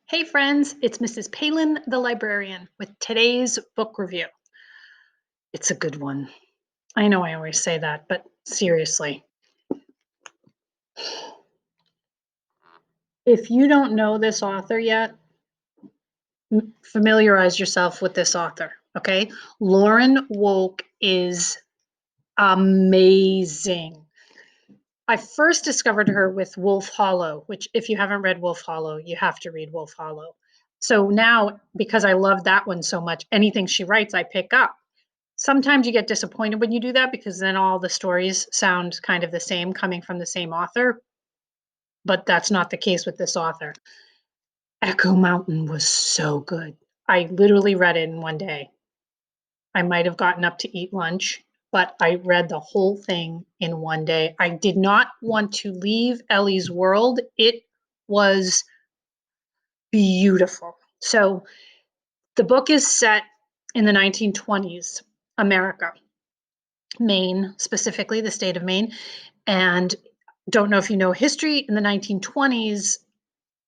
Hey friends, it's Mrs. Palin the librarian with today's book review. It's a good one. I know I always say that, but seriously, if you don't know this author yet, familiarize yourself with this author, okay? Lauren Wolk is amazing. I first discovered her with Wolf Hollow, which if you haven't read Wolf Hollow, you have to read Wolf Hollow. So now, because I love that one so much, anything she writes, I pick up. Sometimes you get disappointed when you do that because then all the stories sound kind of the same coming from the same author, but that's not the case with this author. Echo Mountain was so good. I literally read it in one day. I might have gotten up to eat lunch, but I read the whole thing in one day. I did not want to leave Ellie's world. It was beautiful. So the book is set in the 1920s, America. Maine, specifically the state of Maine. And don't know if you know history, in the 1920s,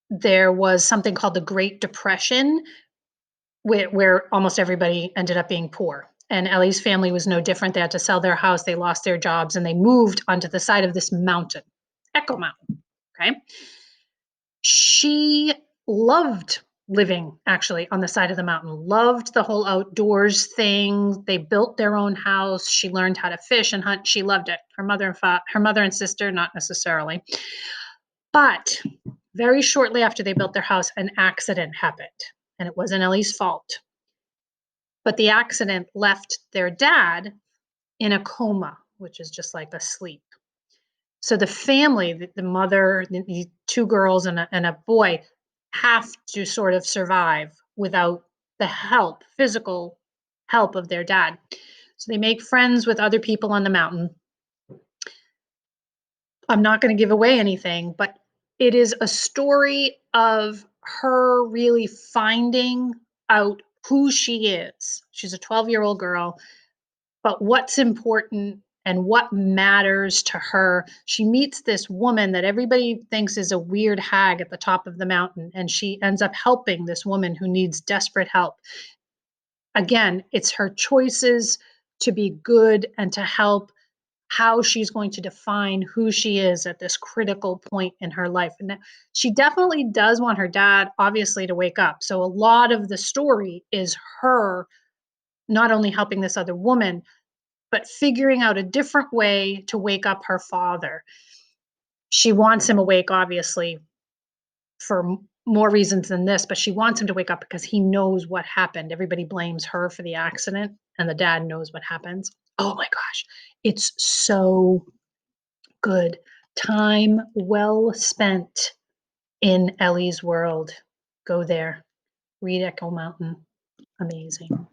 there was something called the Great Depression, where almost everybody ended up being poor. And Ellie's family was no different. They had to sell their house, they lost their jobs, and they moved onto the side of this mountain, Echo Mountain. Okay. She loved living actually on the side of the mountain, loved the whole outdoors thing. They built their own house. She learned how to fish and hunt. She loved it. Her mother and sister, not necessarily. But very shortly after they built their house, an accident happened, and it wasn't Ellie's fault. But the accident left their dad in a coma, which is just like a sleep. So the family, the mother, the two girls and a boy, have to sort of survive without the help, physical help of their dad. So they make friends with other people on the mountain. I'm not going to give away anything, but it is a story of her really finding out who she is. She's a 12-year-old girl, but what's important and what matters to her. She meets this woman that everybody thinks is a weird hag at the top of the mountain, and she ends up helping this woman who needs desperate help. Again, it's her choices to be good and to help, how she's going to define who she is at this critical point in her life. And she definitely does want her dad, obviously, to wake up. So a lot of the story is her not only helping this other woman, but figuring out a different way to wake up her father. She wants him awake, obviously, for more reasons than this, but she wants him to wake up because he knows what happened. Everybody blames her for the accident, and the dad knows what happens. Oh my gosh, it's so good. Time well spent in Ellie's world. Go there. Read Echo Mountain. Amazing.